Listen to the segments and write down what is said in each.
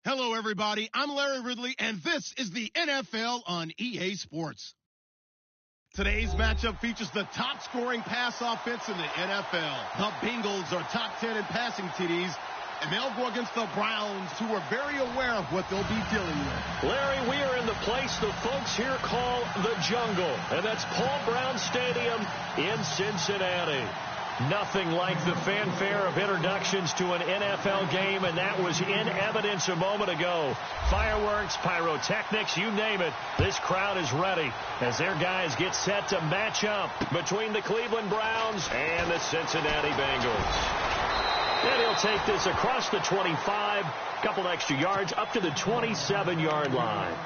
Hello, everybody. I'm Larry Ridley, and this is the NFL on EA Sports. Today's matchup features the top-scoring pass offense in the NFL. The Bengals are top 10 in passing TDs, and they'll go against the Browns, who are very aware of what they'll be dealing with. Larry, we are in the place the folks here call the Jungle, and that's Paul Brown Stadium in Cincinnati. Nothing like the fanfare of introductions to an NFL game, and that was in evidence a moment ago. Fireworks, pyrotechnics, you name it. This crowd is ready as their guys get set to match up between the Cleveland Browns and the Cincinnati Bengals. And he'll take this across the 25, couple extra yards up to the 27-yard line.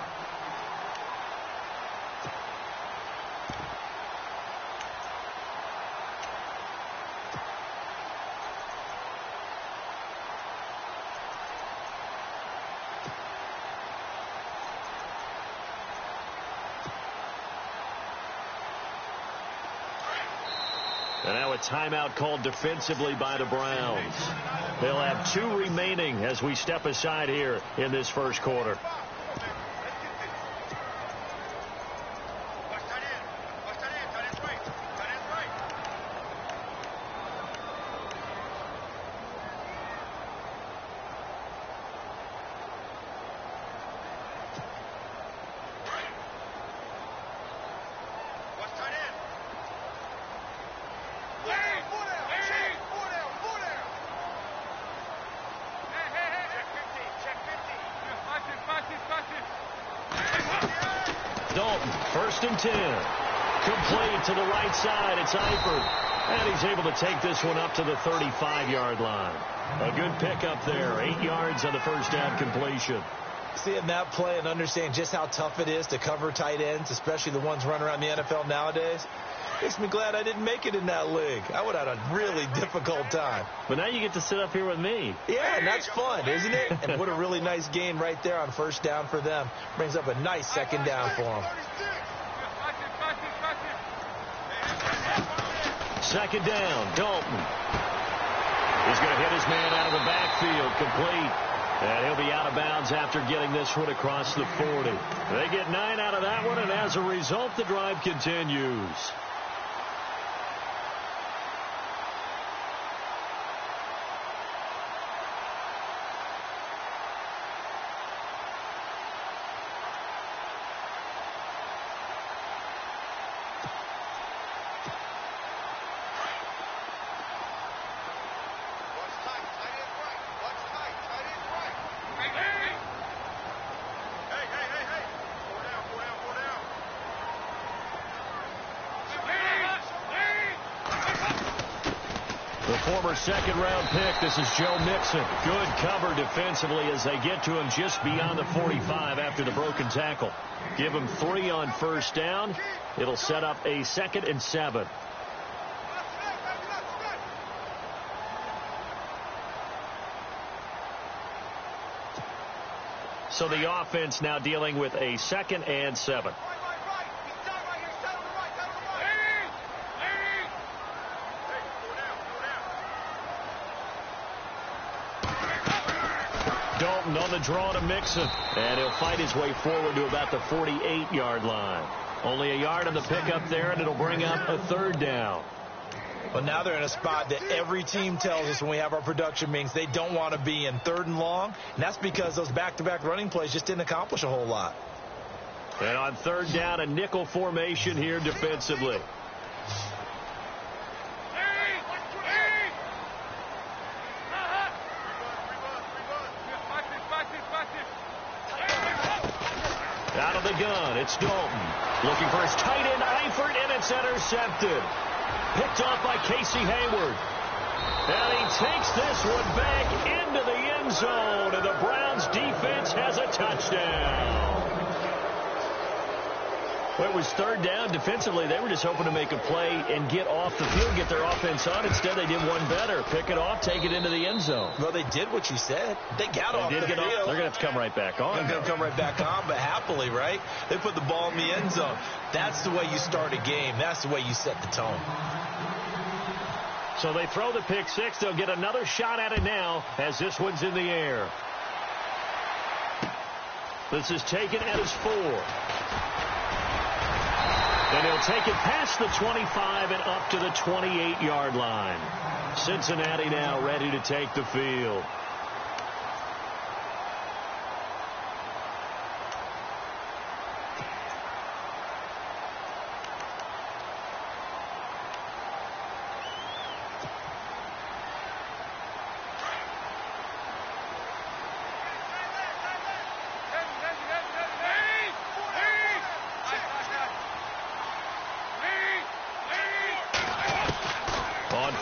And now a timeout called defensively by the Browns. They'll have 2 remaining as we step aside here in this first quarter. Dalton, 1st and 10. Complete to the right side. It's Eifert. And he's able to take this one up to the 35-yard line. A good pickup there. 8 yards on the first down completion. Seeing that play and understanding just how tough it is to cover tight ends, especially the ones running around the NFL nowadays, makes me glad I didn't make it in that league. I would have had a really difficult time. But now you get to sit up here with me. Yeah, and that's fun, isn't it? And what a really nice gain right there on first down for them. Brings up a nice second down for them. Second down, Dalton. He's going to hit his man out of the backfield, complete. And he'll be out of bounds after getting this one across the 40. They get 9 out of that one, and as a result, the drive continues. The former second-round pick, this is Joe Mixon. Good cover defensively as they get to him just beyond the 45 after the broken tackle. Give him 3 on first down. It'll set up a 2nd and 7. So the offense now dealing with a 2nd and 7. Dalton on the draw to Mixon, and he'll fight his way forward to about the 48-yard line. Only a yard on the pickup there, and it'll bring up a 3rd down. Well, now they're in a spot that every team tells us when we have our production meetings they don't want to be in, 3rd and long, and that's because those back-to-back running plays just didn't accomplish a whole lot. And on 3rd down, a nickel formation here defensively. Out of the gun, it's Dalton. Looking for his tight end, Eifert, and it's intercepted. Picked off by Casey Hayward. And he takes this one back into the end zone, and the Browns defense has a touchdown. Well, it was 3rd down. Defensively, they were just hoping to make a play and get off the field, get their offense on. Instead, they did one better. Pick it off, take it into the end zone. Well, they did what you said. They got off the field. They're going to have to come right back on. They're going to come right back on, but happily, right? They put the ball in the end zone. That's the way you start a game. That's the way you set the tone. So they throw the pick 6. They'll get another shot at it now as this one's in the air. This is taken at his 4. And he'll take it past the 25 and up to the 28-yard line. Cincinnati now ready to take the field.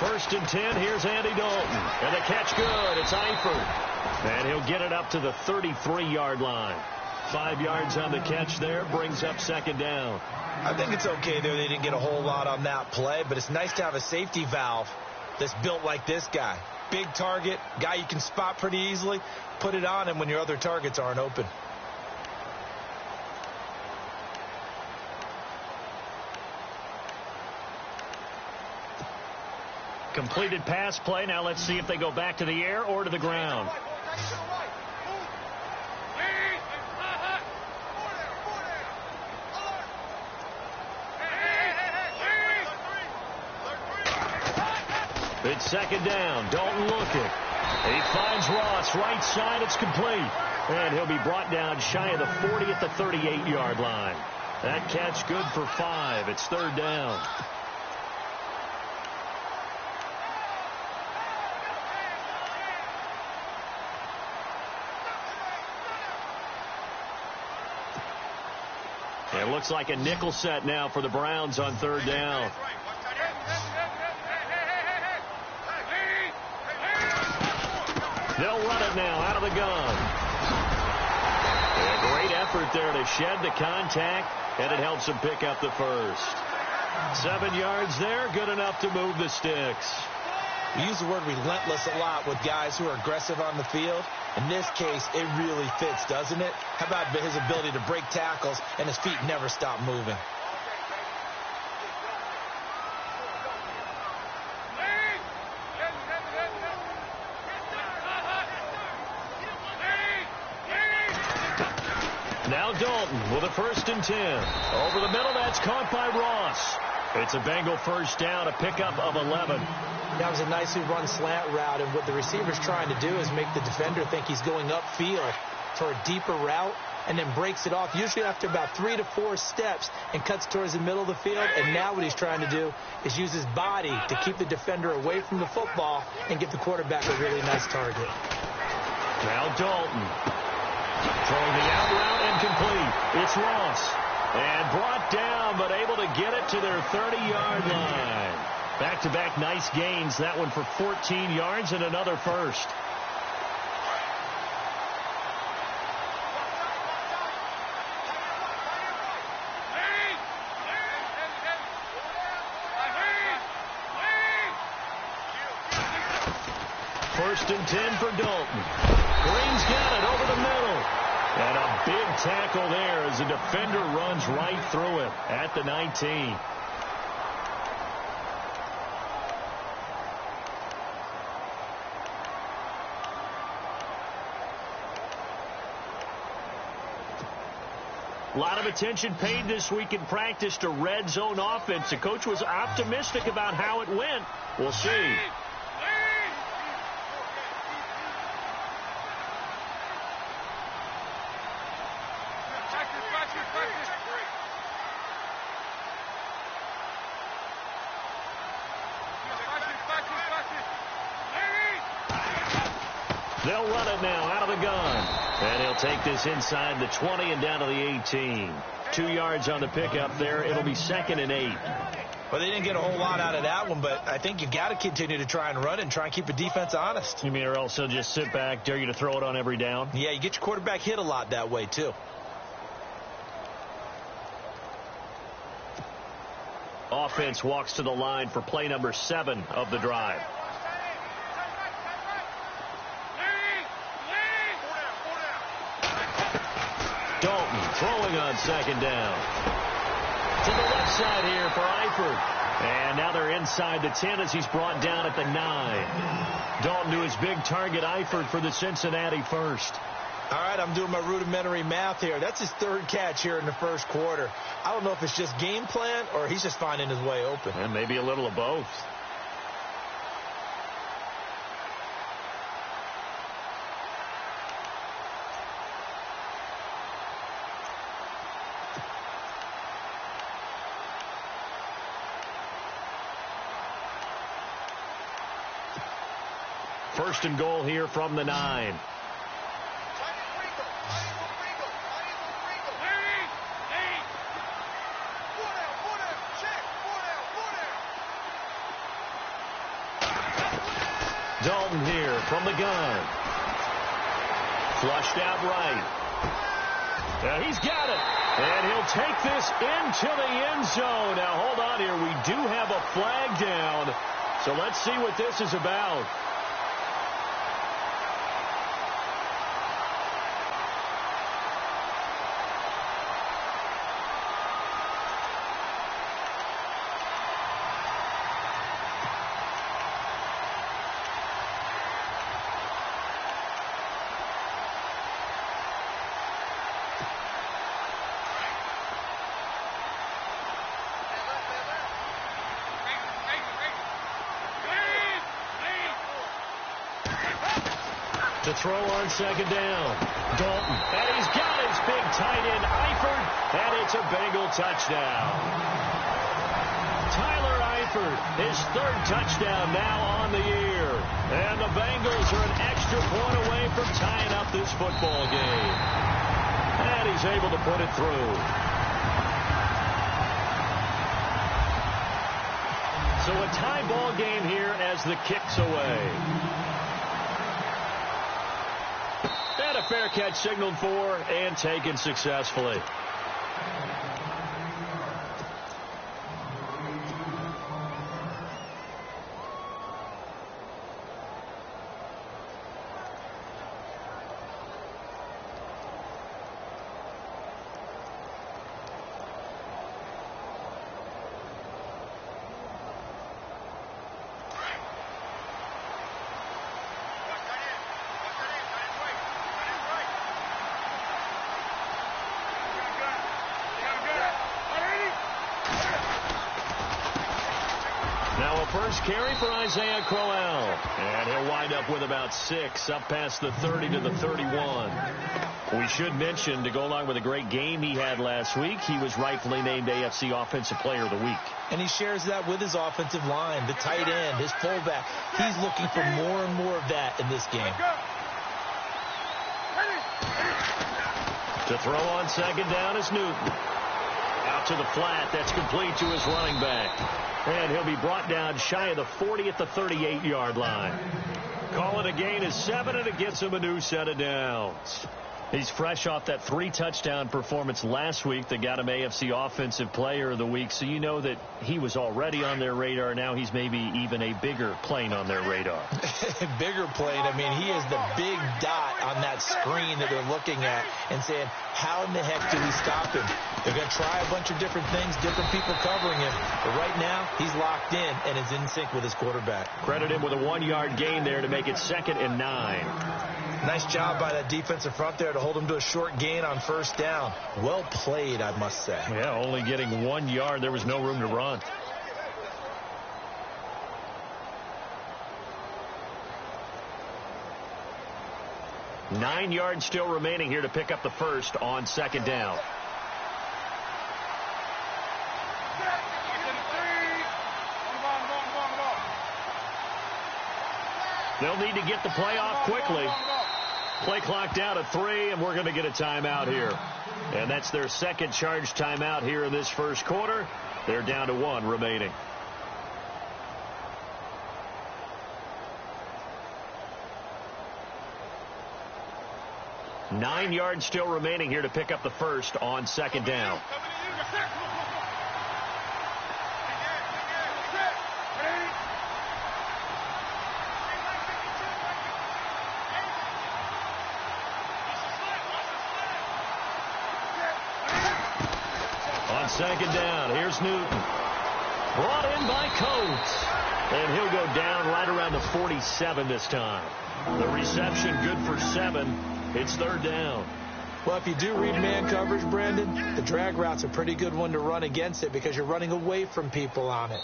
First and 10, here's Andy Dalton. And the catch good. It's Eifert. And he'll get it up to the 33-yard line. 5 yards on the catch there. Brings up second down. I think it's okay there. They didn't get a whole lot on that play, but it's nice to have a safety valve that's built like this guy. Big target, guy you can spot pretty easily. Put it on him when your other targets aren't open. Completed pass play. Now let's see if they go back to the air or to the ground. It's second down. Dalton looking. He finds Ross right side. It's complete. And he'll be brought down shy of the 40 at the 38-yard line. That catch good for 5. It's third down. It looks like a nickel set now for the Browns on third down. They'll run it now out of the gun. A great effort there to shed the contact, and it helps him pick up the first. 7 yards there, good enough to move the sticks. We use the word relentless a lot with guys who are aggressive on the field. In this case, it really fits, doesn't it? How about his ability to break tackles and his feet never stop moving? Now Dalton with a first and 10. Over the middle, that's caught by Ross. It's a Bengal first down, a pickup of 11. That was a nicely run slant route, and what the receiver's trying to do is make the defender think he's going upfield for a deeper route, and then breaks it off, usually after about 3 to 4 steps, and cuts towards the middle of the field. And now what he's trying to do is use his body to keep the defender away from the football and give the quarterback a really nice target. Now Dalton throwing the out route and complete. It's Ross. And brought down, but able to get it to their 30-yard line. Back-to-back nice gains. That one for 14 yards and another first. First and 10 for Dalton. Green's got it over the middle. And a big tackle there as the defender runs right through him at the 19. A lot of attention paid this week in practice to red zone offense. The coach was optimistic about how it went. We'll see. They'll run it now out of the gun. And he'll take this inside the 20 and down to the 18. 2 yards on the pickup there. It'll be 2nd and 8. Well, they didn't get a whole lot out of that one, but I think you got to continue to try and run it and try and keep the defense honest. You mean or else they'll just sit back, dare you to throw it on every down? Yeah, you get your quarterback hit a lot that way, too. Offense walks to the line for play number 7 of the drive. Dalton throwing on second down. To the left side here for Eifert. And now they're inside the 10 as he's brought down at the 9. Dalton to his big target, Eifert, for the Cincinnati first. All right, I'm doing my rudimentary math here. That's his third catch here in the first quarter. I don't know if it's just game plan or he's just finding his way open. And maybe a little of both. First and goal here from the 9. Dalton here from the gun. Flushed out right. Now he's got it. And he'll take this into the end zone. Now hold on here. We do have a flag down. So let's see what this is about. To throw on second down. Dalton. And he's got his big tight end, Eifert. And it's a Bengal touchdown. Tyler Eifert, his third touchdown now on the year. And the Bengals are an extra point away from tying up this football game. And he's able to put it through. So a tie ball game here as the kick's away. And a fair catch signaled for and taken successfully. First carry for Isaiah Crowell. And he'll wind up with about 6, up past the 30 to the 31. We should mention, to go along with a great game he had last week, he was rightfully named AFC Offensive Player of the Week. And he shares that with his offensive line, the tight end, his fullback. He's looking for more and more of that in this game. To throw on second down is Newton. Out to the flat. That's complete to his running back. And he'll be brought down shy of the 40 at the 38-yard line. Call it a gain of 7, and it gets him a new set of downs. He's fresh off that 3-touchdown performance last week that got him AFC Offensive Player of the Week. So you know that he was already on their radar. Now he's maybe even a bigger plane on their radar. Bigger plane. I mean, he is the big dot on that screen that they're looking at and saying, how in the heck do we stop him? They're going to try a bunch of different things, different people covering him. But right now, he's locked in and is in sync with his quarterback. Credit him with a 1-yard gain there to make it 2nd and 9. Nice job by that defensive front there to hold him to a short gain on first down. Well played, I must say. Yeah, only getting 1 yard. There was no room to run. Nine yards still remaining here to pick up the first on second down. They'll need to get the play off quickly. Play clock down to 3, and we're going to get a timeout here. And that's their second charge timeout here in this first quarter. They're down to 1 remaining. Nine yards still remaining here to pick up the first on second down. On second down, here's Newton. Brought in by Coates. And he'll go down right around the 47 this time. The reception good for 7. It's third down. Well, if you do read man coverage, Brandon, the drag route's a pretty good one to run against it because you're running away from people on it.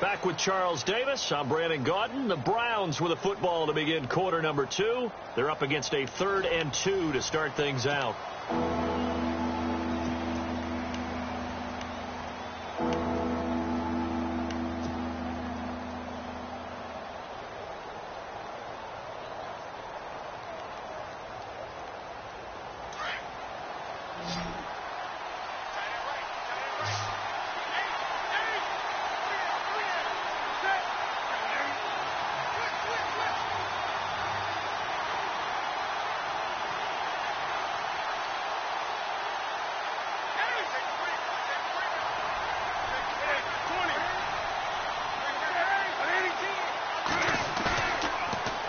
Back with Charles Davis. I'm Brandon Gaudin. The Browns with a football to begin quarter number 2. They're up against a 3rd and 2 to start things out.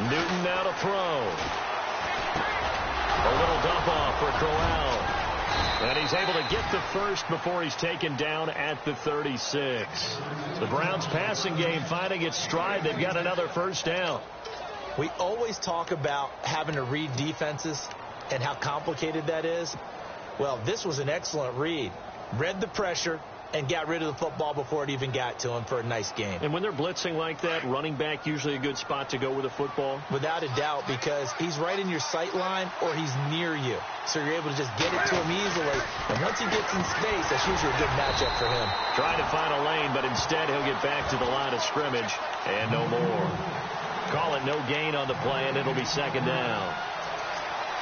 Newton now to throw. A little dump off for Crowell. And he's able to get the first before he's taken down at the 36. The Browns passing game finding its stride. They've got another first down. We always talk about having to read defenses and how complicated that is. Well, this was an excellent read. Read the pressure and got rid of the football before it even got to him for a nice game. And when they're blitzing like that, running back usually a good spot to go with the football? Without a doubt, because he's right in your sight line or he's near you. So you're able to just get it to him easily. And once he gets in space, that's usually a good matchup for him. Trying to find a lane, but instead he'll get back to the line of scrimmage and no more. Call it no gain on the play, and it'll be second down.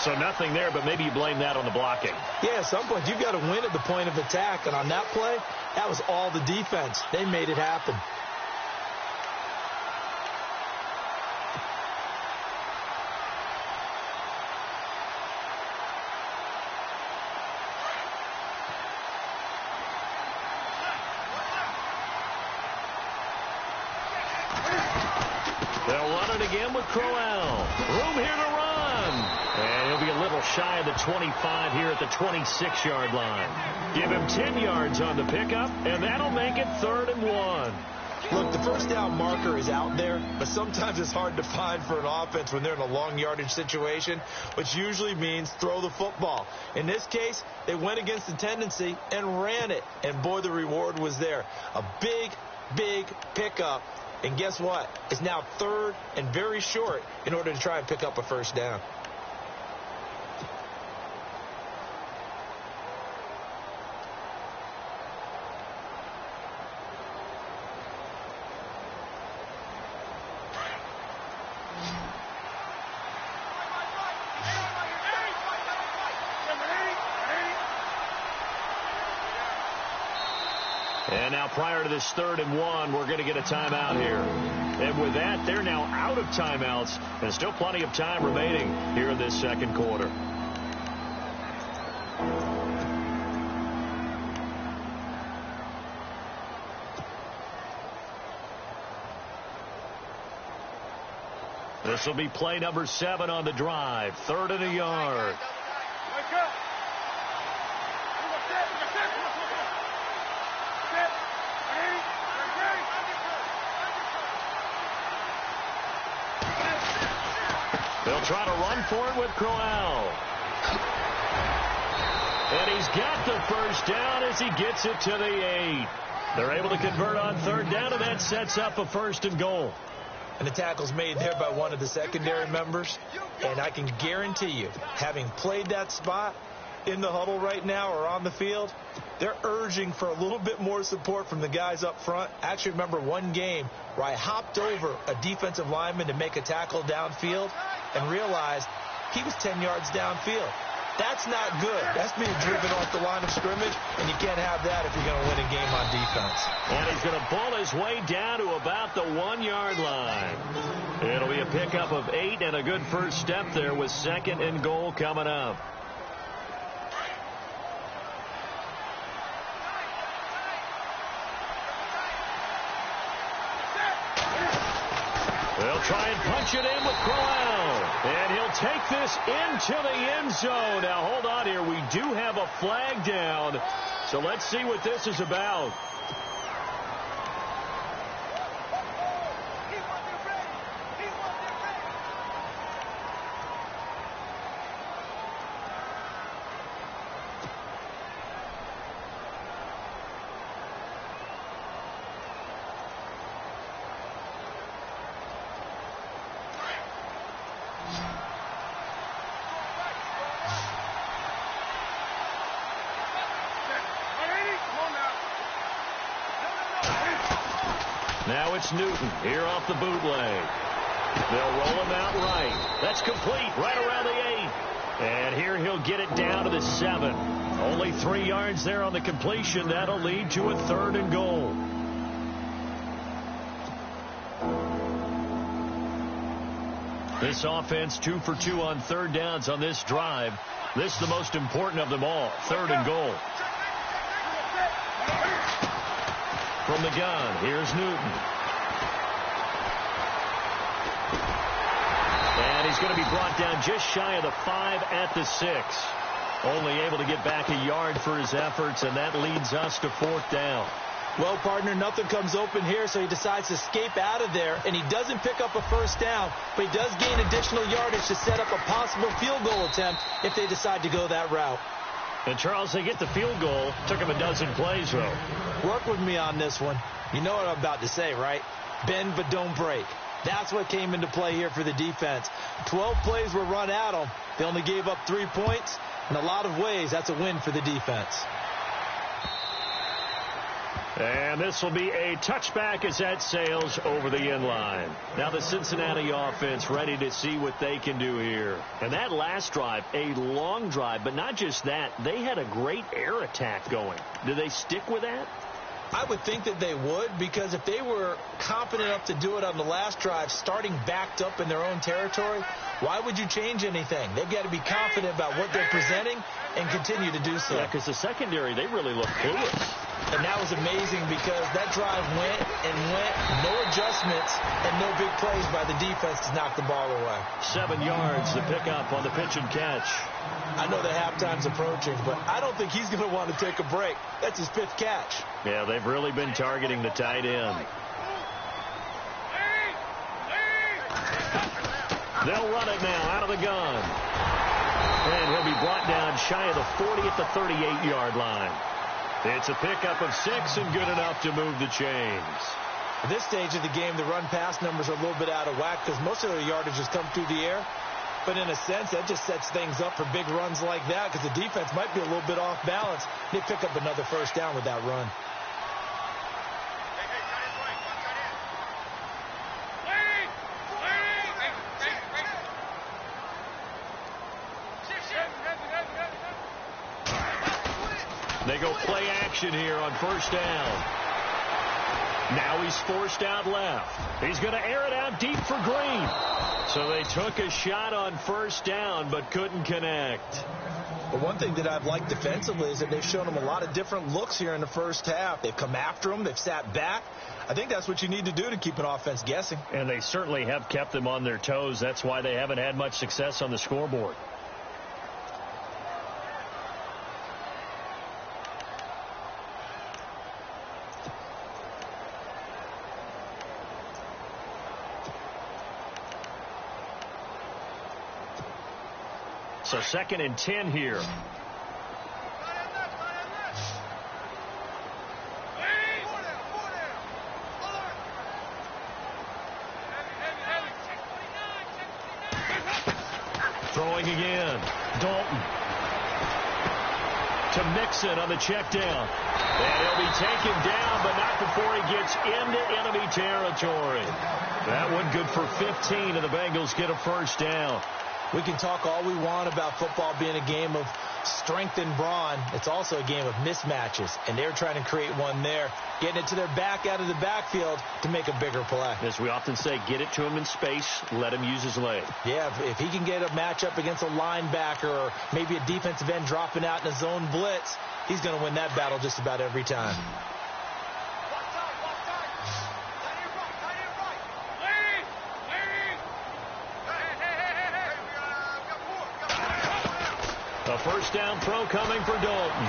So nothing there, but maybe you blame that on the blocking. Yeah, at some point you've got to win at the point of attack. And on that play, that was all the defense. They made it happen. They'll run it again with Crowell. Room here to run. And he'll be a little shy of the 25 here at the 26-yard line. Give him 10 yards on the pickup, and that'll make it 3rd and 1. Look, the first down marker is out there, but sometimes it's hard to find for an offense when they're in a long yardage situation, which usually means throw the football. In this case, they went against the tendency and ran it, and boy, the reward was there. A big, big pickup, and guess what? It's now 3rd and very short in order to try and pick up a first down. And now prior to this 3rd and 1, we're going to get a timeout here. And with that, they're now out of timeouts. And still plenty of time remaining here in this second quarter. This will be play number 7 on the drive. 3rd and a yard. They'll try to run for it with Crowell. And he's got the first down as he gets it to the 8. They're able to convert on 3rd down, and that sets up a 1st and goal. And the tackle's made there by one of the secondary members. And I can guarantee you, having played that spot in the huddle right now or on the field, they're urging for a little bit more support from the guys up front. I actually remember one game where I hopped over a defensive lineman to make a tackle downfield and realized he was 10 yards downfield. That's not good. That's being driven off the line of scrimmage, and you can't have that if you're going to win a game on defense. And he's going to pull his way down to about the 1-yard line. It'll be a pickup of 8 and a good first step there with 2nd and goal coming up. They'll try and punch it in with Crowell. And he'll take this into the end zone. Now, hold on here. We do have a flag down. So let's see what this is about. Now it's Newton here off the bootleg. They'll roll him out right. That's complete right around the 8. And here he'll get it down to the 7. Only 3 yards there on the completion. That'll lead to a 3rd and goal. This offense 2 for 2 on 3rd downs on this drive. This is the most important of them all. 3rd and goal. From the gun, here's Newton. And he's going to be brought down just shy of the 5 at the 6. Only able to get back a yard for his efforts, and that leads us to 4th down. Well, partner, nothing comes open here, so he decides to escape out of there, and he doesn't pick up a 1st down, but he does gain additional yardage to set up a possible field goal attempt if they decide to go that route. And, Charles, they get the field goal. Took him a dozen plays, though. Work with me on this one. You know what I'm about to say, right? Bend but don't break. That's what came into play here for the defense. 12 plays were run at them. They only gave up 3 points. In a lot of ways, that's a win for the defense. And this will be a touchback as that sails over the end line. Now the Cincinnati offense ready to see what they can do here. And that last drive, a long drive, but not just that. They had a great air attack going. Do they stick with that? I would think that they would, because if they were confident enough to do it on the last drive, starting backed up in their own territory, why would you change anything? They've got to be confident about what they're presenting and continue to do so. Yeah, because the secondary, they really look clueless. And that was amazing because that drive went and went, no adjustments and no big plays by the defense to knock the ball away. 7 yards to pick up on the pitch and catch. I know the halftime's approaching, but I don't think he's going to want to take a break. That's his 5th catch. Yeah, they've really been targeting the tight end. They'll run it now out of the gun. And he'll be brought down shy of the 40 at the 38-yard line. It's a pickup of 6 and good enough to move the chains. At this stage of the game, the run-pass numbers are a little bit out of whack because most of their yardage has come through the air. But in a sense, that just sets things up for big runs like that because the defense might be a little bit off balance. They pick up another 1st down with that run. They go play action here on 1st down. Now he's forced out left. He's going to air it out deep for Green. So they took a shot on 1st down but couldn't connect. But one thing that I've liked defensively is that they've shown him a lot of different looks here in the 1st half. They've come after him. They've sat back. I think that's what you need to do to keep an offense guessing. And they certainly have kept them on their toes. That's why they haven't had much success on the scoreboard. So 2nd and 10 here. Throwing again. Dalton. To Mixon on the check down. And he'll be taken down, but not before he gets into enemy territory. That one good for 15, and the Bengals get a 1st down. We can talk all we want about football being a game of strength and brawn. It's also a game of mismatches, and they're trying to create one there, getting it to their back out of the backfield to make a bigger play. As we often say, get it to him in space, let him use his leg. Yeah, if he can get a matchup against a linebacker or maybe a defensive end dropping out in a zone blitz, he's going to win that battle just about every time. A 1st down throw coming for Dalton.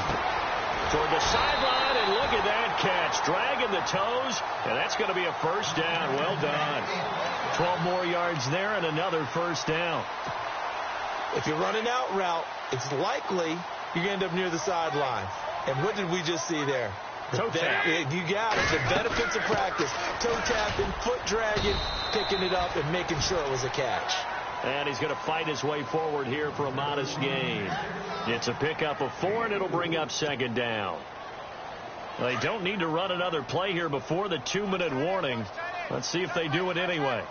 Toward the sideline, and look at that catch. Dragging the toes, and that's going to be a 1st down. Well done. 12 more yards there and another 1st down. If you run an out route, it's likely you're going to end up near the sideline. And what did we just see there? Toe tap. You got it. The benefits of practice. Toe tapping, foot dragging, picking it up, and making sure it was a catch. And he's going to fight his way forward here for a modest gain. It's a pickup of 4, and it'll bring up 2nd down. They don't need to run another play here before the 2-minute warning. Let's see if they do it anyway.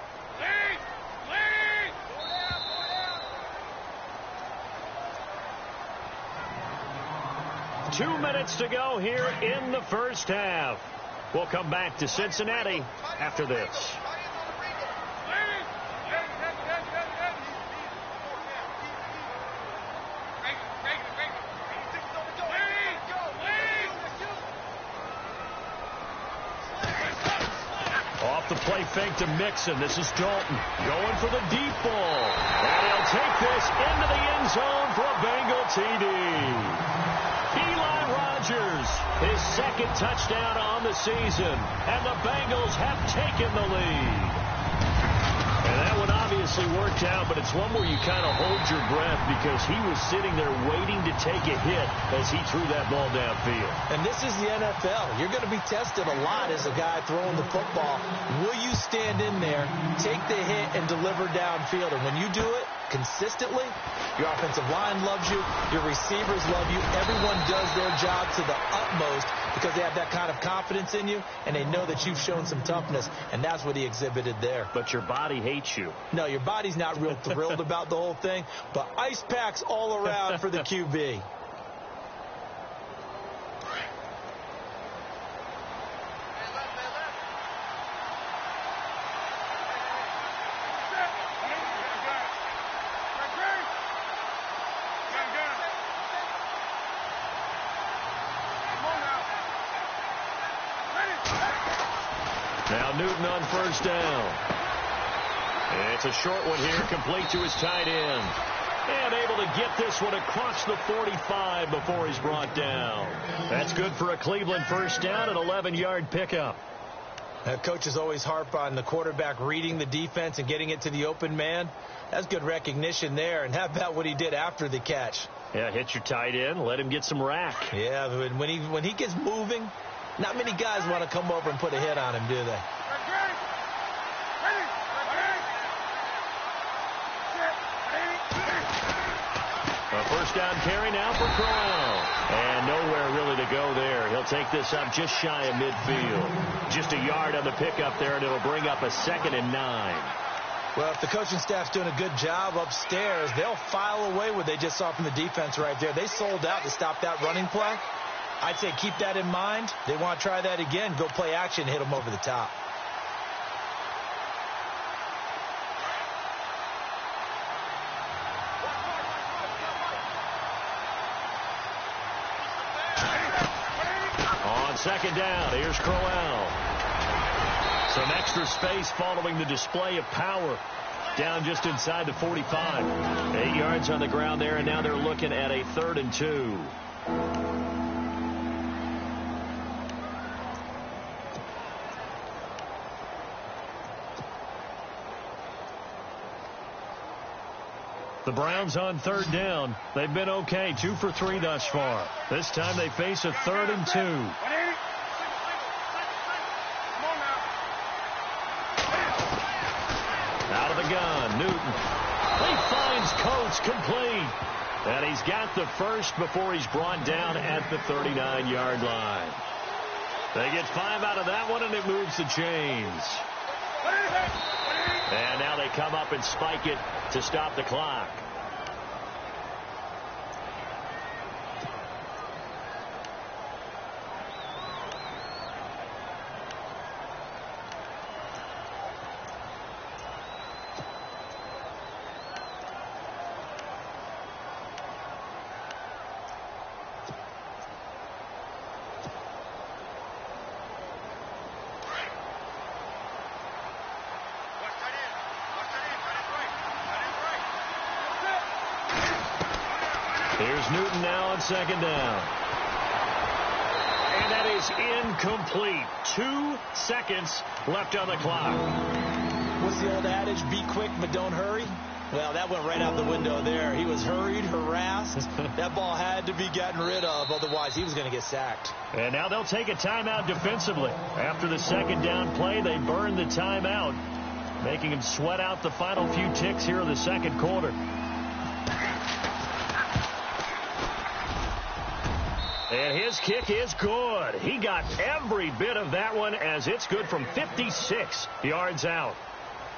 2 minutes to go here in the first half. We'll come back to Cincinnati after this. Off the play fake to Mixon. This is Dalton going for the deep ball. And he'll take this into the end zone for a Bengal TD. Eli Rogers, his second touchdown on the season, and the Bengals have taken the lead. And that one obviously worked out, but it's one where you kind of hold your breath because he was sitting there waiting to take a hit as he threw that ball downfield. And this is the NFL. You're going to be tested a lot as a guy throwing the football. Will you stand in there, take the hit, and deliver downfield? And when you do it consistently, your offensive line loves you, your receivers love you, everyone does their job to the utmost because they have that kind of confidence in you, and they know that you've shown some toughness, and that's what he exhibited there. But your body hates you. No, your body's not real thrilled about the whole thing, but ice packs all around for the QB. Now Newton on first down. It's a short one here, complete to his tight end. And able to get this one across the 45 before he's brought down. That's good for a Cleveland first down, an 11-yard pickup. Coaches always harp on the quarterback reading the defense and getting it to the open man. That's good recognition there. And how about what he did after the catch? Yeah, hit your tight end, let him get some rack. Yeah, when he gets moving, not many guys want to come over and put a hit on him, do they? A first down carry now for Crowell. And nowhere really to go there. He'll take this up just shy of midfield. Just a yard on the pickup there, and it'll bring up a 2nd and 9. Well, if the coaching staff's doing a good job upstairs, they'll file away what they just saw from the defense right there. They sold out to stop that running play. I'd say keep that in mind. They want to try that again. Go play action, hit them over the top. On second down, here's Crowell. Some extra space following the display of power. Down just inside the 45. 8 yards on the ground there, and now they're looking at a 3rd and 2. The Browns on 3rd down. They've been okay, 2 for 3 thus far. This time they face a 3rd and 2. Out of the gun, Newton. He finds Coates complete. And he's got the first before he's brought down at the 39-yard line. They get 5 out of that one, and it moves the chains. And now they come up and spike it to stop the clock. Here's Newton now on second down. And that is incomplete. 2 seconds left on the clock. What's the old adage? Be quick, but don't hurry. Well, that went right out the window there. He was hurried, harassed. That ball had to be gotten rid of. Otherwise, he was going to get sacked. And now they'll take a timeout defensively. After the second down play, they burn the timeout, making him sweat out the final few ticks here in the second quarter. And his kick is good. He got every bit of that one as it's good from 56 yards out.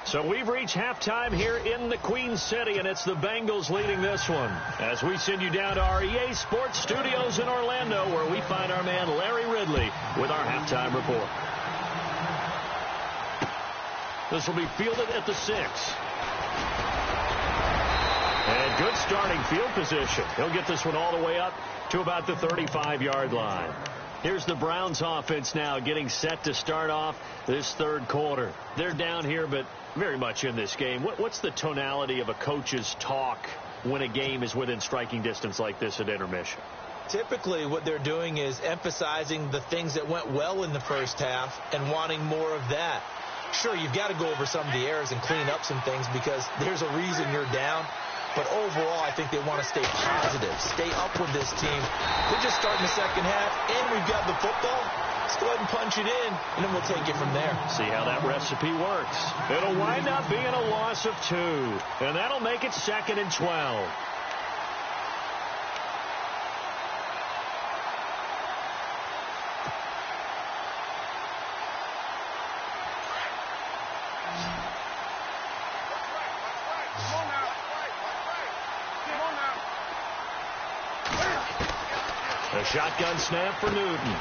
So we've reached halftime here in the Queen City, and it's the Bengals leading this one. As we send you down to our EA Sports Studios in Orlando, where we find our man Larry Ridley with our halftime report. This will be fielded at the 6. And good starting field position. He'll get this one all the way up to about the 35-yard line. Here's the Browns offense now getting set to start off this third quarter. They're down here, but very much in this game. What's the tonality of a coach's talk when a game is within striking distance like this at intermission? Typically, what they're doing is emphasizing the things that went well in the first half and wanting more of that. Sure, you've got to go over some of the errors and clean up some things because there's a reason you're down. But overall, I think they want to stay positive, stay up with this team. We're just starting the second half, and we've got the football. Let's go ahead and punch it in, and then we'll take it from there. See how that recipe works. It'll wind up being a loss of 2, and that'll make it 2nd and 12. A shotgun snap for Newton.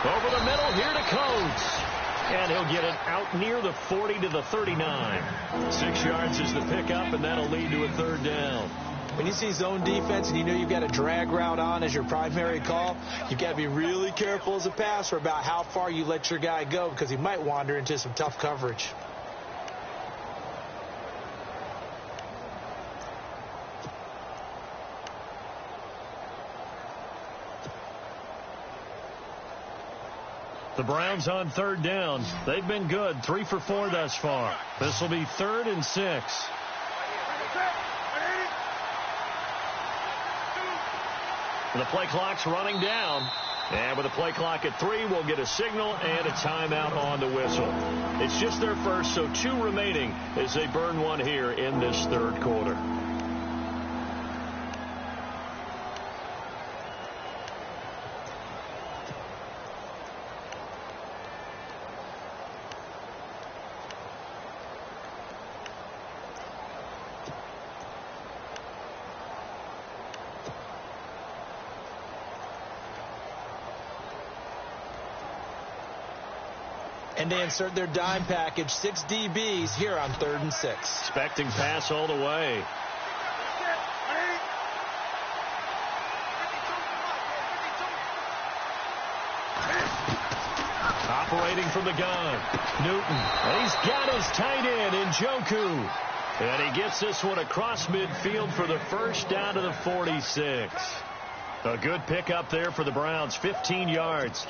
Over the middle here to Coates. And he'll get it out near the 40 to the 39. 6 yards is the pickup, and that'll lead to a third down. When you see zone defense and you know you've got a drag route on as your primary call, you've got to be really careful as a passer about how far you let your guy go because he might wander into some tough coverage. The Browns on third down. They've been good, 3 for 4 thus far. This will be 3rd and 6. The play clock's running down. And with the play clock at 3, we'll get a signal and a timeout on the whistle. It's just their first, so 2 remaining as they burn one here in this third quarter. And they insert their dime package, 6 DBs here on 3rd and 6. Expecting pass all the way. Operating from the gun, Newton. And he's got his tight end in Njoku. And he gets this one across midfield for the first down to the 46. A good pickup there for the Browns, 15 yards.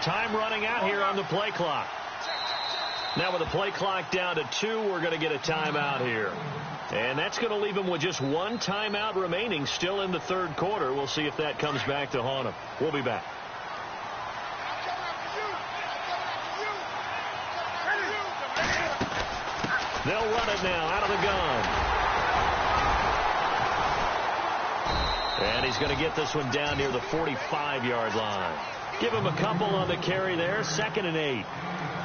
Time running out here on the play clock. Now with the play clock down to 2, we're going to get a timeout here. And that's going to leave them with just 1 timeout remaining still in the third quarter. We'll see if that comes back to haunt them. We'll be back. They'll run it now out of the gun. And he's going to get this one down near the 45-yard line. Give him a couple on the carry there. 2nd and 8.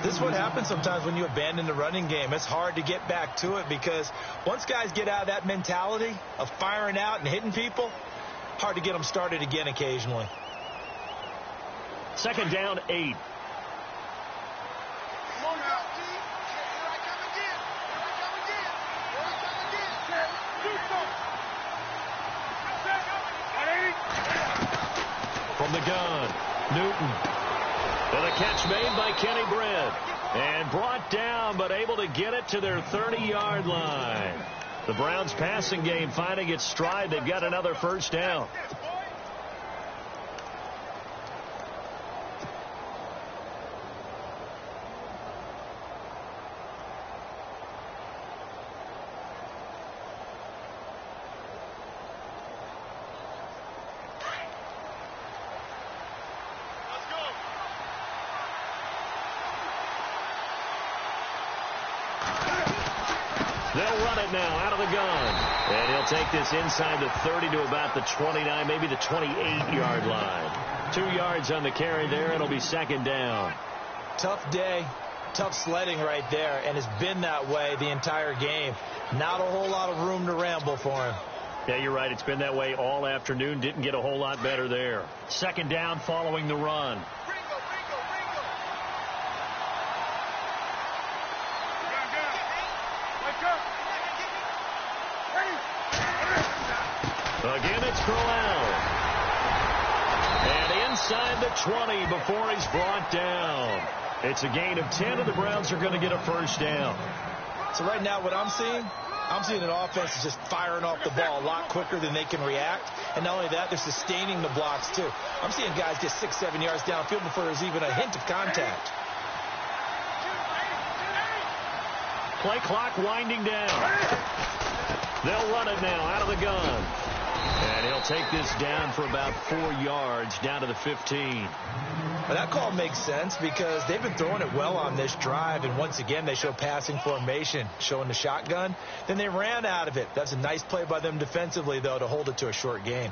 This is what happens sometimes when you abandon the running game. It's hard to get back to it because once guys get out of that mentality of firing out and hitting people, hard to get them started again occasionally. 2nd down, 8. From the gun, Newton. And a catch made by Kenny Britt. And brought down, but able to get it to their 30-yard line. The Browns passing game finding its stride. They've got another first down. They'll run it now out of the gun. And he'll take this inside the 30 to about the 29, maybe the 28-yard line. 2 yards on the carry there. It'll be second down. Tough day. Tough sledding right there, and it's been that way the entire game. Not a whole lot of room to ramble for him. Yeah, you're right. It's been that way all afternoon. Didn't get a whole lot better there. Second down following the run. Again, it's Crowell. And inside the 20 before he's brought down. It's a gain of 10, and the Browns are going to get a first down. So right now what I'm seeing an offense that's just firing off the ball a lot quicker than they can react. And not only that, they're sustaining the blocks, too. I'm seeing guys get 6-7 yards downfield before there's even a hint of contact. Play clock winding down. They'll run it now out of the gun. And he'll take this down for about 4 yards, down to the 15. Well, that call makes sense because they've been throwing it well on this drive, and once again they show passing formation, showing the shotgun. Then they ran out of it. That's a nice play by them defensively, though, to hold it to a short gain.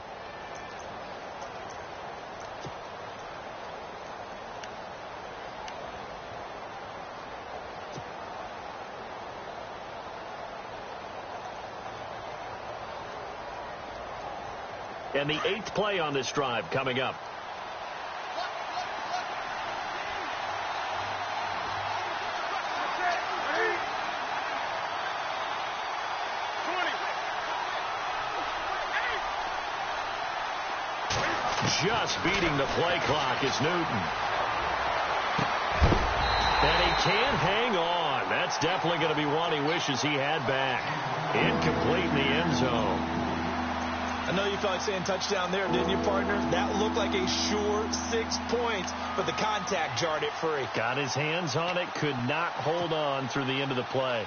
And the 8th play on this drive coming up. Just beating the play clock is Newton. And he can't hang on. That's definitely going to be one he wishes he had back. Incomplete in the end zone. I know you felt like saying touchdown there, didn't you, partner? That looked like a sure 6 points, but the contact jarred it free. Got his hands on it, could not hold on through the end of the play.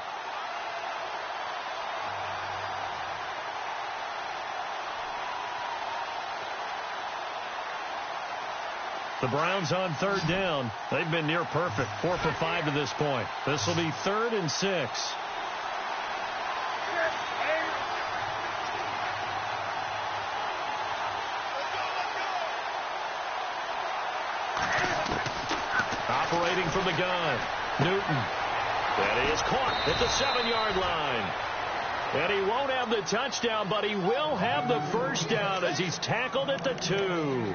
The Browns on third down. They've been near perfect. 4 for 5 to this point. This will be 3rd and 6. Operating from the gun, Newton. And he is caught at the 7-yard line. And he won't have the touchdown, but he will have the first down as he's tackled at the 2.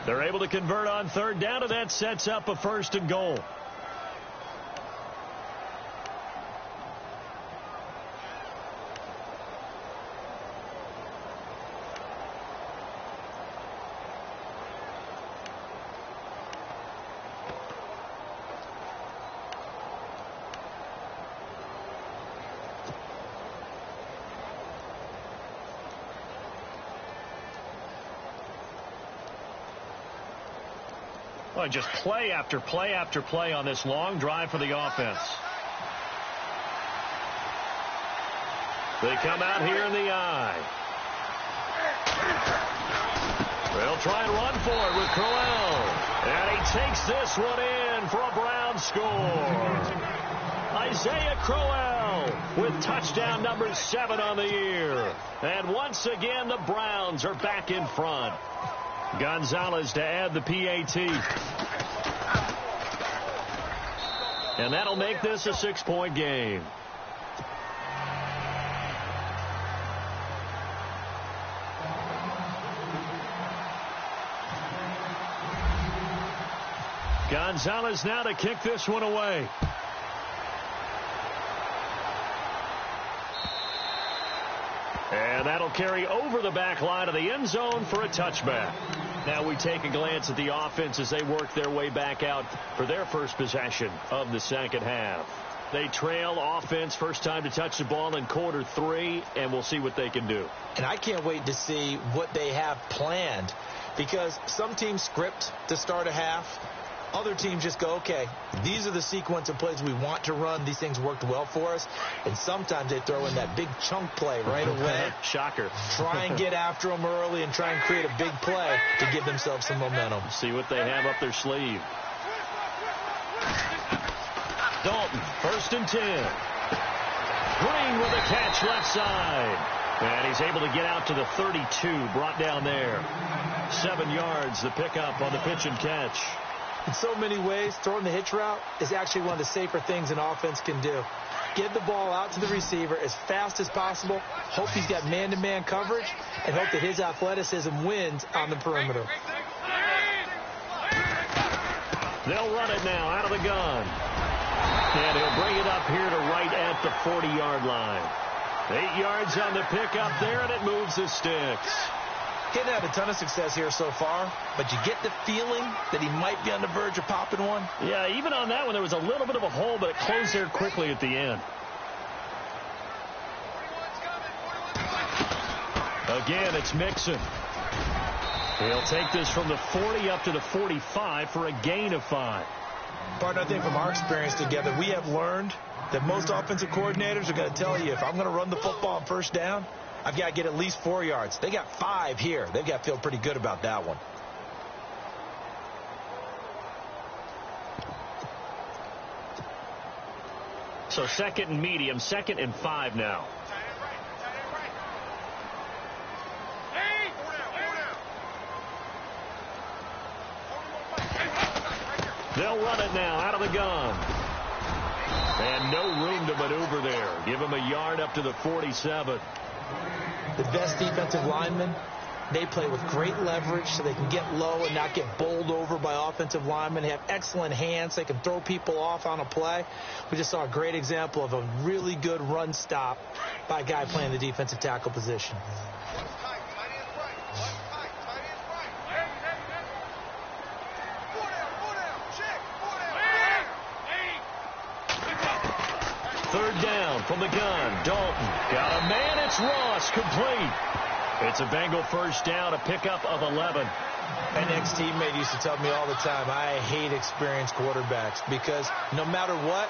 They're able to convert on third down, and that sets up a 1st and goal. Well, just play after play after play on this long drive for the offense. They come out here in the eye. They'll try and run for it with Crowell. And he takes this one in for a Brown score. Isaiah Crowell with touchdown number 7 on the year. And once again, the Browns are back in front. Gonzalez to add the PAT. And that'll make this a 6-point game. Gonzalez now to kick this one away. And that'll carry over the back line of the end zone for a touchback. Now we take a glance at the offense as they work their way back out for their first possession of the second half. They trail offense, first time to touch the ball in quarter 3, and we'll see what they can do. And I can't wait to see what they have planned, because some teams script to start a half. Other teams just go, okay, these are the sequence of plays we want to run. These things worked well for us. And sometimes they throw in that big chunk play right away. Shocker. Try and get after them early and try and create a big play to give themselves some momentum. See what they have up their sleeve. Dalton, 1st and 10. Green with a catch left side. And he's able to get out to the 32, brought down there. 7 yards, the pickup on the pitch and catch. In so many ways, throwing the hitch route is actually one of the safer things an offense can do. Get the ball out to the receiver as fast as possible, hope he's got man-to-man coverage, and hope that his athleticism wins on the perimeter. They'll run it now out of the gun. And he'll bring it up here to right at the 40-yard line. 8 yards on the pickup there, and it moves the sticks. He hasn't had a ton of success here so far, but you get the feeling that he might be on the verge of popping one. Yeah, even on that one, there was a little bit of a hole, but it closed there quickly at the end. Again, it's Mixon. He'll take this from the 40 up to the 45 for a gain of 5. Partner, I think from our experience together, we have learned that most offensive coordinators are going to tell you, if I'm going to run the football on first down, I've got to get at least 4 yards. They got 5 here. They've got to feel pretty good about that one. So 2nd and medium, 2nd and 5 now. They'll run it now out of the gun. And no room to maneuver there. Give him a yard up to the 47. The best defensive linemen, they play with great leverage so they can get low and not get bowled over by offensive linemen. They have excellent hands. They can throw people off on a play. We just saw a great example of a really good run stop by a guy playing the defensive tackle position. Third down from the gun. Dalton got a man. It's Ross, complete. It's a Bengal first down, a pickup of 11. An ex-teammate used to tell me all the time, I hate experienced quarterbacks because no matter what,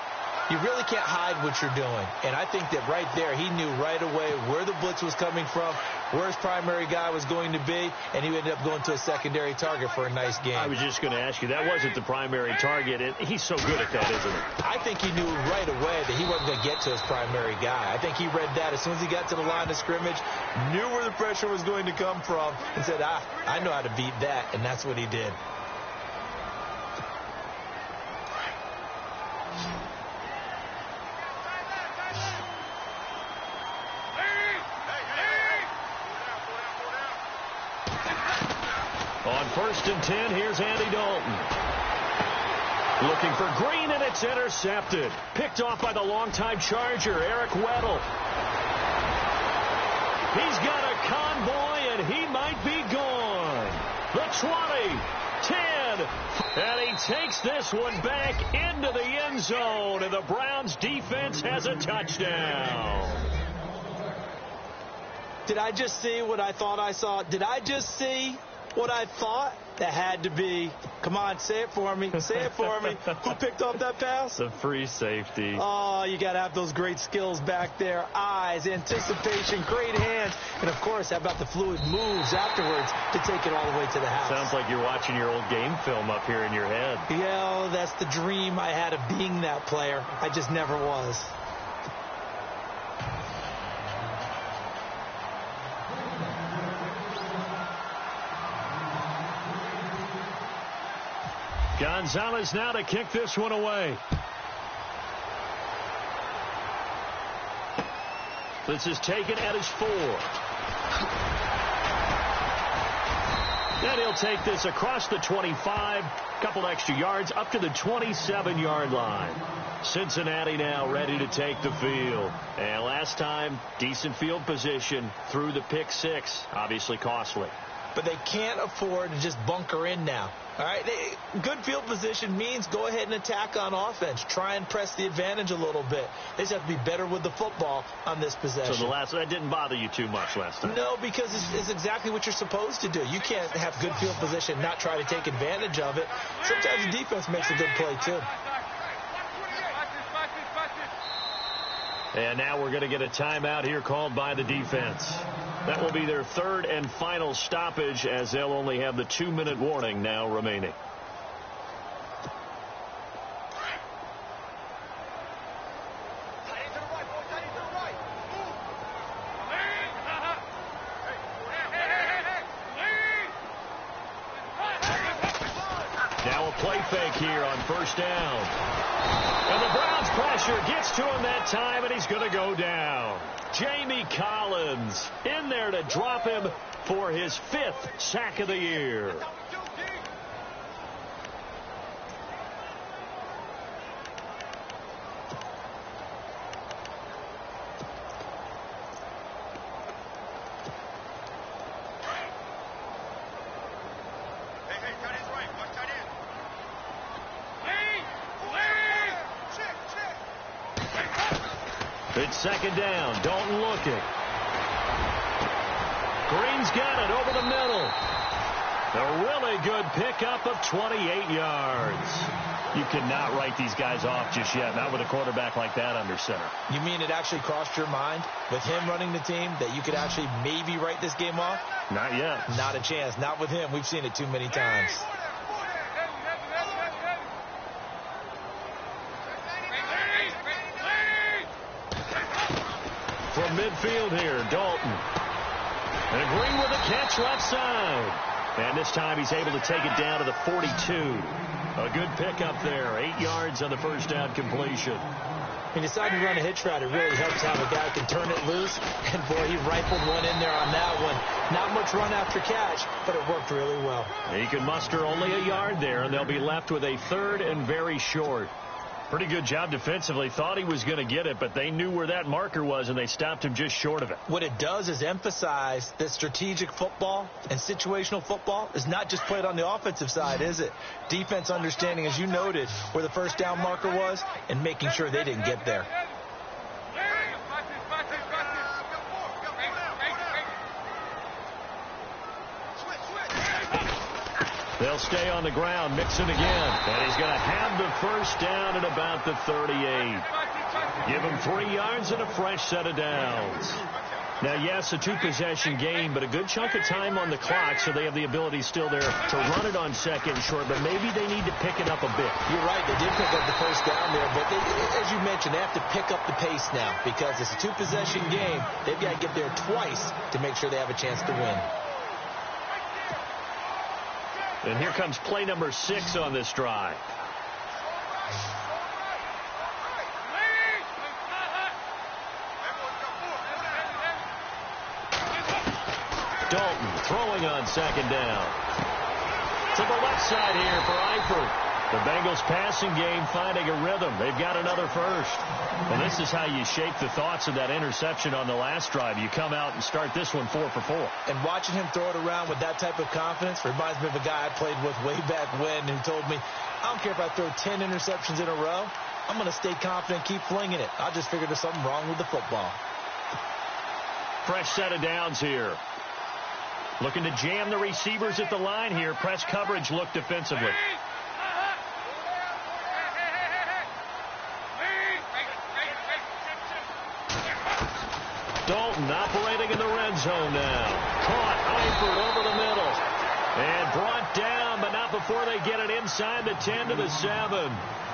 you really can't hide what you're doing. And I think that right there, he knew right away where the blitz was coming from, where his primary guy was going to be, and he ended up going to a secondary target for a nice game. I was just going to ask you, that wasn't the primary target, and he's so good at that, isn't he? I think he knew right away that he wasn't going to get to his primary guy. I think he read that as soon as he got to the line of scrimmage, knew where the pressure was going to come from, and said, I know how to beat that, and that's what he did. On 1st and 10, here's Andy Dalton. Looking for Green, and it's intercepted. Picked off by the longtime Charger, Eric Weddle. He's got a convoy, and he might be gone. The 20, 10, and he takes this one back into the end zone, and the Browns defense has a touchdown. Did I just see what I thought I saw? Did I just see what I thought? That had to be. Come on, say it for me. Say it for me. Who picked off that pass? The free safety. Oh, you got to have those great skills back there. Eyes, anticipation, great hands. And, of course, how about the fluid moves afterwards to take it all the way to the house? Sounds like you're watching your old game film up here in your head. Yeah, that's the dream I had of being that player. I just never was. Gonzalez now to kick this one away. This is taken at his 4. And he'll take this across the 25, couple extra yards up to the 27-yard line. Cincinnati now ready to take the field. And last time, decent field position through the pick 6, obviously costly. But they can't afford to just bunker in now. All right, good field position means go ahead and attack on offense. Try and press the advantage a little bit. They just have to be better with the football on this possession. So that didn't bother you too much last time? No, because it's exactly what you're supposed to do. You can't have good field position, not try to take advantage of it. Sometimes the defense makes a good play, too. And now we're going to get a timeout here called by the defense. That will be their third and final stoppage, as they'll only have the 2-minute warning now remaining. Now a play fake here on first down. And the Browns pressure gets to him that time, and he's going to go down. Jamie Collins in there to drop him for his 5th sack of the year. It's second down. Dalton looking. Green's got it over the middle. A really good pickup of 28 yards. You cannot write these guys off just yet, not with a quarterback like that under center. You mean it actually crossed your mind with him running the team that you could actually maybe write this game off? Not yet. Not a chance. Not with him. We've seen it too many times. From midfield here, Dalton. And Green with a catch left side. And this time he's able to take it down to the 42. A good pickup there. 8 yards on the first down completion. He decided to run a hitch route. It really helps have a guy who can turn it loose. And, boy, he rifled one in there on that one. Not much run after catch, but it worked really well. He can muster only a yard there, and they'll be left with a 3rd and very short. Pretty good job defensively. Thought he was going to get it, but they knew where that marker was, and they stopped him just short of it. What it does is emphasize that strategic football and situational football is not just played on the offensive side, is it? Defense understanding, as you noted, where the first down marker was and making sure they didn't get there. They'll stay on the ground, Mixon again. And he's going to have the first down at about the 38. Give him 3 yards and a fresh set of downs. Now, yes, a 2-possession game, but a good chunk of time on the clock, so they have the ability still there to run it on second and short, but maybe they need to pick it up a bit. You're right. They did pick up the first down there, but as you mentioned, they have to pick up the pace now because it's a 2-possession game. They've got to get there twice to make sure they have a chance to win. And here comes play number 6 on this drive. Dalton throwing on second down. To the left side here for Eifert. The Bengals passing game finding a rhythm. They've got another first. And this is how you shape the thoughts of that interception on the last drive. You come out and start this one 4 for 4. And watching him throw it around with that type of confidence reminds me of a guy I played with way back when who told me, I don't care if I throw 10 interceptions in a row. I'm going to stay confident, keep flinging it. I just figured there's something wrong with the football. Fresh set of downs here. Looking to jam the receivers at the line here. Press coverage look defensively. Dalton operating in the red zone now. Caught Eifert over the middle. And brought down, but not before they get it inside the 10 to the 7.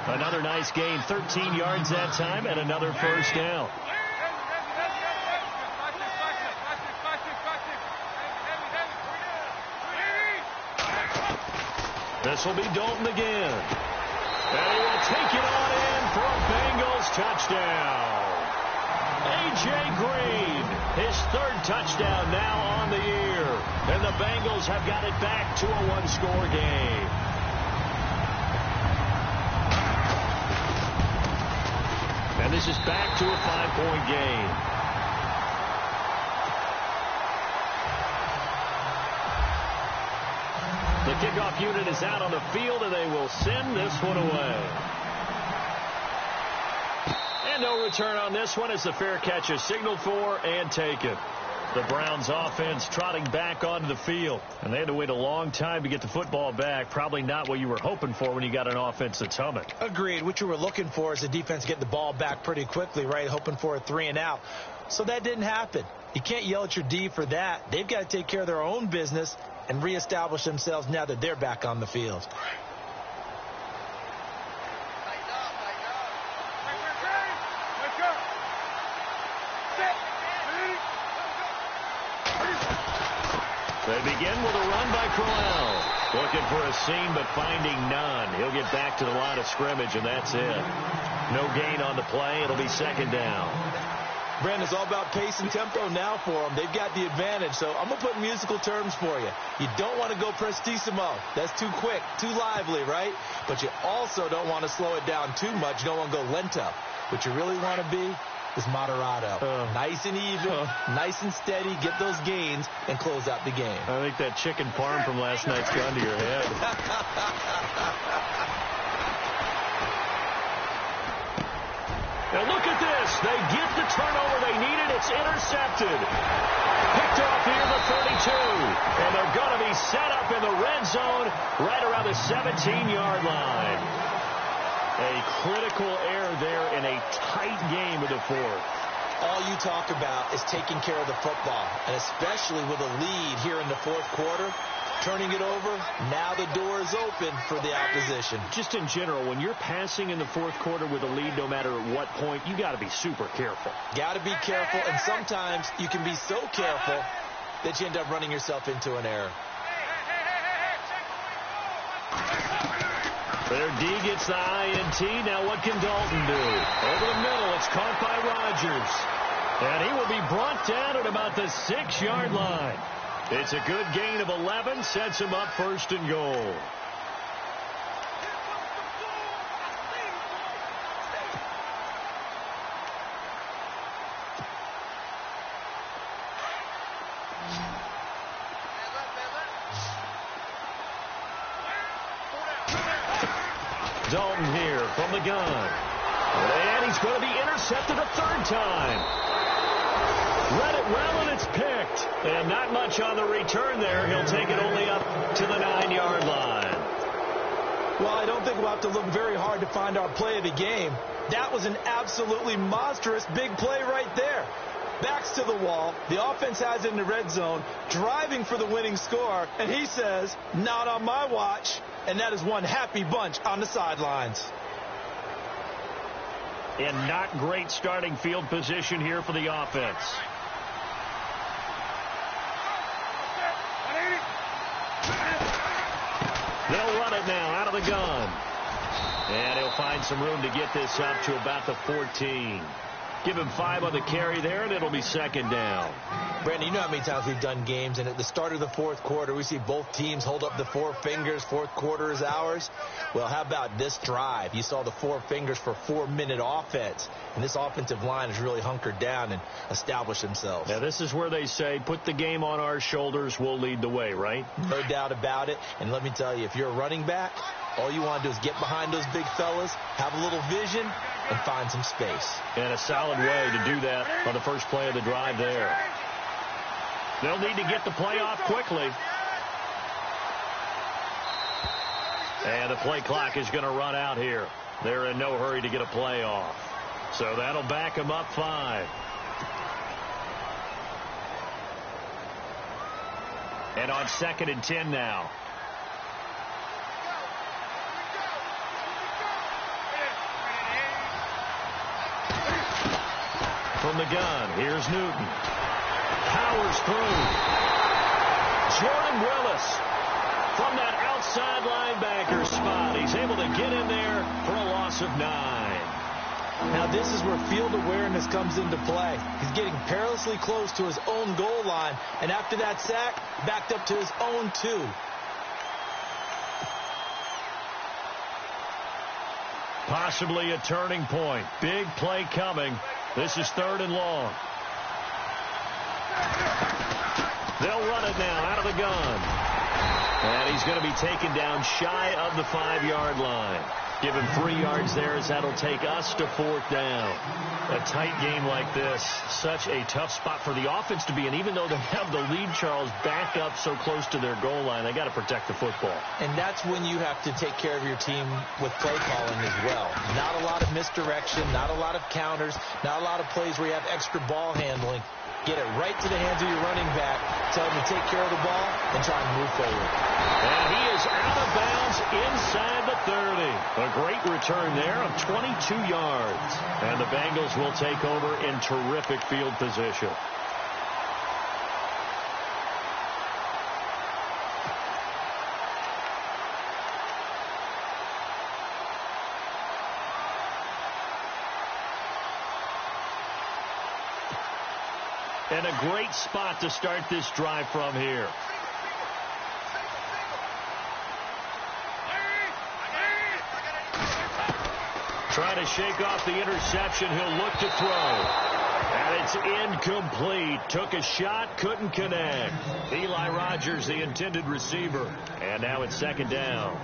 Another nice gain, 13 yards that time, and another first down. This will be Dalton again. And he will take it on in for a Bengals touchdown. A.J. Green, his 3rd touchdown now on the year. And the Bengals have got it back to a 1-score game. And this is back to a 5-point game. The kickoff unit is out on the field, and they will send this one away. And no return on this one as the fair catch is signaled for and taken. The Browns offense trotting back onto the field. And they had to wait a long time to get the football back. Probably not what you were hoping for when you got an offense that's humming. Agreed. What you were looking for is the defense getting the ball back pretty quickly, right? Hoping for a 3 and out. So that didn't happen. You can't yell at your D for that. They've got to take care of their own business and reestablish themselves now that they're back on the field. They begin with a run by Crowell. Looking for a seam, but finding none. He'll get back to the line of scrimmage, and that's it. No gain on the play. It'll be second down. Brandon, it's all about pace and tempo now for them. They've got the advantage, so I'm going to put musical terms for you. You don't want to go prestissimo. That's too quick, too lively, right? But you also don't want to slow it down too much. You don't want to go lento. What you really want to be is moderato. Nice and even, nice and steady, get those gains, and close out the game. I think that chicken parm from last night's gone to your head. Now look at this. They get the turnover they needed. It's intercepted. Picked off here the 32. And they're going to be set up in the red zone right around the 17-yard line. A critical error there in a tight game of the fourth. All you talk about is taking care of the football, and especially with a lead here in the fourth quarter, turning it over, now the door is open for the opposition. Just in general, when you're passing in the fourth quarter with a lead, no matter at what point, you got to be super careful. Got to be careful, and sometimes you can be so careful that you end up running yourself into an error. Their D gets the INT. Now what can Dalton do? Over the middle, it's caught by Rodgers. And he will be brought down at about the 6-yard line. It's a good gain of 11, sets him up first and goal. Dalton here from the gun. And he's going to be intercepted a third time. Read it well, and it's picked. And not much on the return there. He'll take it only up to the 9-yard line. Well, I don't think we'll have to look very hard to find our play of the game. That was an absolutely monstrous big play right there. Backs to the wall. The offense has it in the red zone, driving for the winning score. And he says, not on my watch. And that is one happy bunch on the sidelines. And not great starting field position here for the offense. They'll run it now out of the gun. And he'll find some room to get this up to about the 14. Give him 5 on the carry there, and it'll be second down. Brandon, you know how many times we've done games, and at the start of the fourth quarter, we see both teams hold up the 4 fingers, fourth quarter is ours. Well, how about this drive? You saw the 4 fingers for 4-minute offense, and this offensive line has really hunkered down and established themselves. Now, this is where they say, put the game on our shoulders, we'll lead the way, right? No doubt about it, and let me tell you, if you're a running back, all you want to do is get behind those big fellas, have a little vision, and find some space. And a solid way to do that on the first play of the drive there. They'll need to get the play off quickly. And the play clock is going to run out here. They're in no hurry to get a play off. So that'll back them up 5. And on 2nd and 10 now. From the gun, here's Newton. Powers through. Jordan Willis from that outside linebacker spot. He's able to get in there for a loss of 9. Now this is where field awareness comes into play. He's getting perilously close to his own goal line, and after that sack, backed up to his own 2. Possibly a turning point. Big play coming. This is 3rd and long. They'll run it now out of the gun. And he's going to be taken down shy of the 5-yard line. Give him 3 yards there as that'll take us to 4th down. A tight game like this, such a tough spot for the offense to be in. Even though they have the lead, Charles, back up so close to their goal line, they got to protect the football. And that's when you have to take care of your team with play calling as well. Not a lot of misdirection, not a lot of counters, not a lot of plays where you have extra ball handling. Get it right to the hands of your running back. Tell him to take care of the ball and try and move forward. And he is out of bounds inside the 30. A great return there of 22 yards. And the Bengals will take over in terrific field position. And a great spot to start this drive from here. Trying to shake off the interception. He'll look to throw. And it's incomplete. Took a shot, couldn't connect. Eli Rogers, the intended receiver. And now it's second down.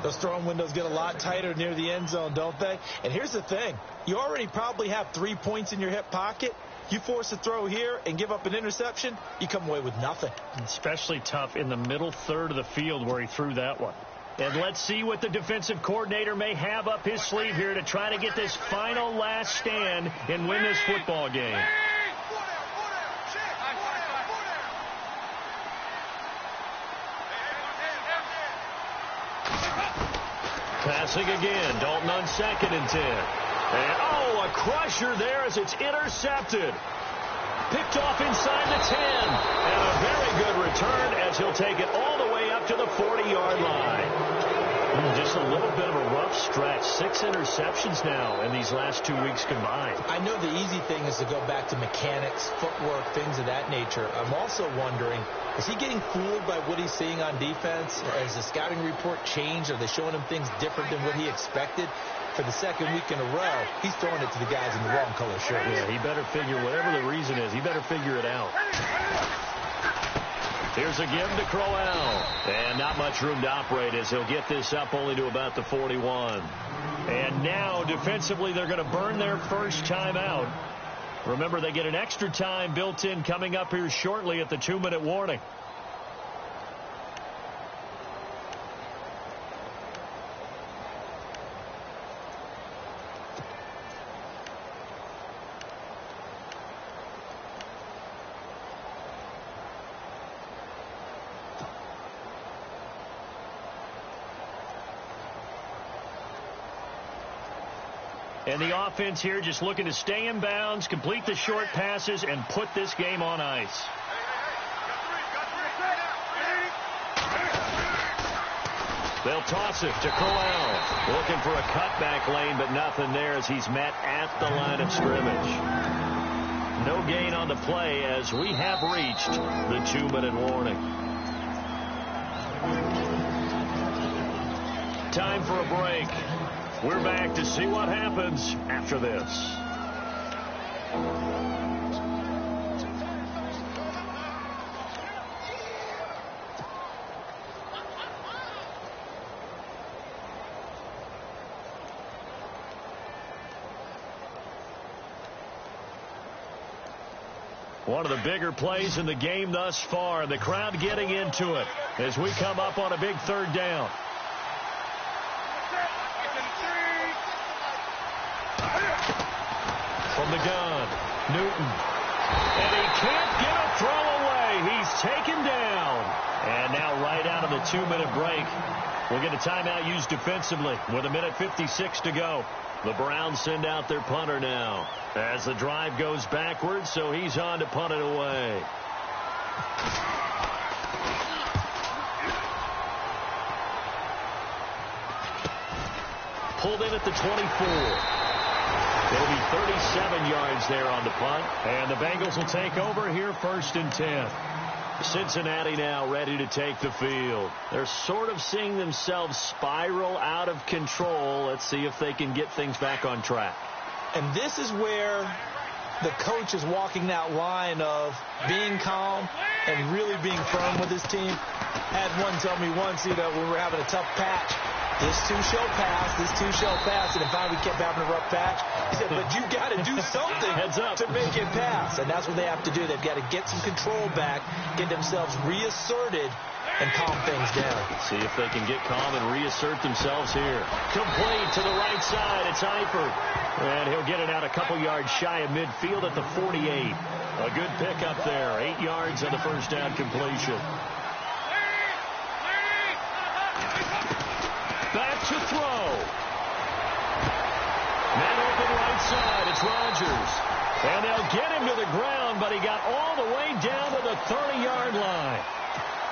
Those throwing windows get a lot tighter near the end zone, don't they? And here's the thing. You already probably have 3 points in your hip pocket. You force a throw here and give up an interception, you come away with nothing. Especially tough in the middle third of the field where he threw that one. And let's see what the defensive coordinator may have up his sleeve here to try to get this final last stand and win this football game. Passing again. Dalton on 2nd and 10. And, a crusher there as it's intercepted. Picked off inside the 10. And a very good return as he'll take it all the way up to the 40-yard line. Just a little bit of a rough stretch. 6 interceptions now in these last 2 weeks combined. I know the easy thing is to go back to mechanics, footwork, things of that nature. I'm also wondering, is he getting fooled by what he's seeing on defense? Has the scouting report changed? Are they showing him things different than what he expected? For the second week in a row, he's throwing it to the guys in the wrong color shirt. Yeah, he better figure, whatever the reason is, he better figure it out. Here's a give to Crowell. And not much room to operate as he'll get this up only to about the 41. And now, defensively, they're going to burn their first time out. Remember, they get an extra time built in coming up here shortly at the 2-minute warning. And the offense here just looking to stay in bounds, complete the short passes, and put this game on ice. They'll toss it to Crowell. Looking for a cutback lane, but nothing there as he's met at the line of scrimmage. No gain on the play as we have reached the 2-minute warning. Time for a break. We're back to see what happens after this. One of the bigger plays in the game thus far. The crowd getting into it as we come up on a big 3rd down. From the gun, Newton. And he can't get a throw away. He's taken down. And now right out of the 2-minute break, we'll get a timeout used defensively with 1:56 to go. The Browns send out their punter now as the drive goes backwards, so he's on to punt it away. Pulled in at the 24. It'll be 37 yards there on the punt. And the Bengals will take over here 1st and 10. Cincinnati now ready to take the field. They're sort of seeing themselves spiral out of control. Let's see if they can get things back on track. And this is where the coach is walking that line of being calm and really being firm with his team. Had one tell me once, when we were having a tough patch, this too shall pass, and if we kept having a rough patch, he said, but you got to do something to make it pass. And that's what they have to do. They've got to get some control back, get themselves reasserted, and calm things down. See if they can get calm and reassert themselves here. Complete to the right side. It's Eifert. And he'll get it out a couple yards shy of midfield at the 48. A good pickup there. 8 yards on the first down completion. Back to throw. Man open right side. It's Rogers. And they'll get him to the ground, but he got all the way down to the 30-yard line.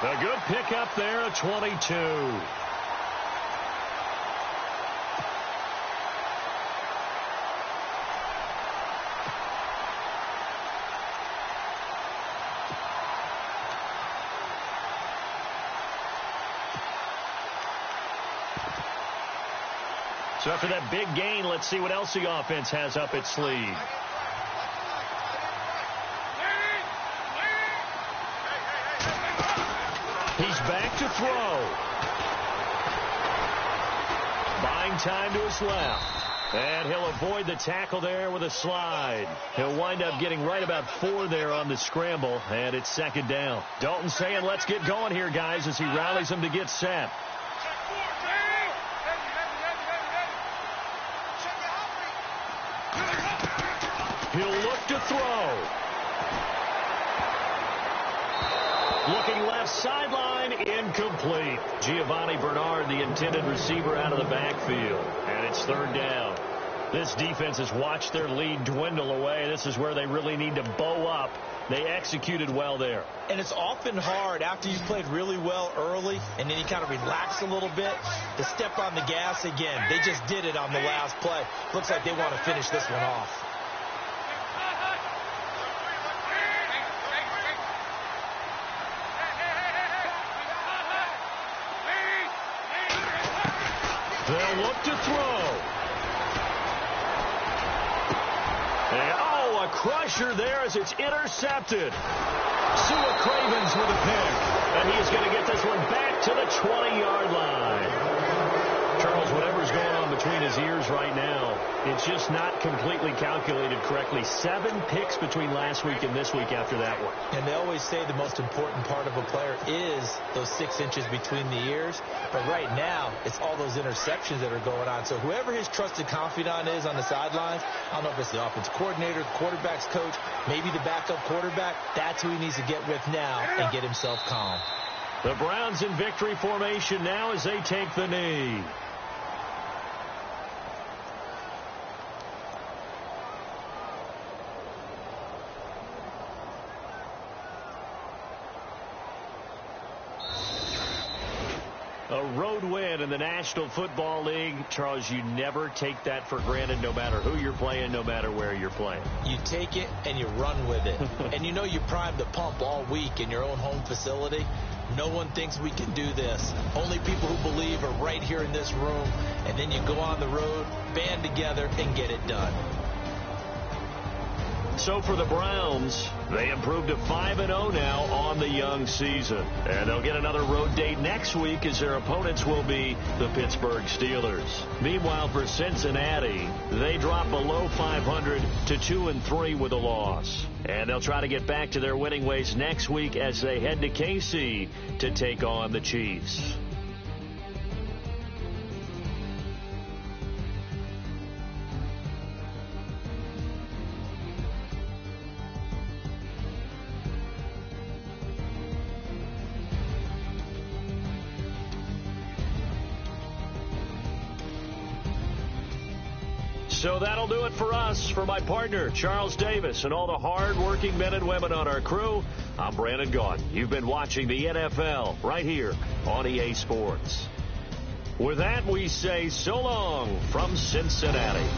A good pickup there at 22. So after that big gain, let's see what else the offense has up its sleeve. He's back to throw. Buying time to his left. And he'll avoid the tackle there with a slide. He'll wind up getting right about 4 there on the scramble, and it's second down. Dalton saying, let's get going here, guys, as he rallies them to get set. He'll look to throw. Looking left sideline, incomplete. Giovanni Bernard, the intended receiver, out of the backfield. And it's third down. This defense has watched their lead dwindle away. This is where they really need to bow up. They executed well there. And it's often hard after you've played really well early and then you kind of relax a little bit to step on the gas again. They just did it on the last play. Looks like they want to finish this one off. They'll look to throw. A crusher there as it's intercepted. Sua Cravens with a pick. And he's going to get this one back to the 20-yard line. Charles, whatever's going on between his ears right now, it's just not completely calculated correctly. 7 picks between last week and this week after that one. And they always say the most important part of a player is those 6 inches between the ears. But right now, it's all those interceptions that are going on. So whoever his trusted confidant is on the sidelines, I don't know if it's the offensive coordinator, the quarterback's coach, maybe the backup quarterback, that's who he needs to get with now and get himself calm. The Browns in victory formation now as they take the knee. A road win in the National Football League. Charles, you never take that for granted no matter who you're playing, no matter where you're playing. You take it and you run with it. And you know you primed the pump all week in your own home facility. No one thinks we can do this. Only people who believe are right here in this room. And then you go on the road, band together, and get it done. So for the Browns, they improved to 5-0 now on the young season. And they'll get another road date next week as their opponents will be the Pittsburgh Steelers. Meanwhile, for Cincinnati, they drop below 500 to 2-3 with a loss. And they'll try to get back to their winning ways next week as they head to KC to take on the Chiefs. So that'll do it for us. For my partner, Charles Davis, and all the hard-working men and women on our crew, I'm Brandon Gaudin. You've been watching the NFL right here on EA Sports. With that, we say so long from Cincinnati.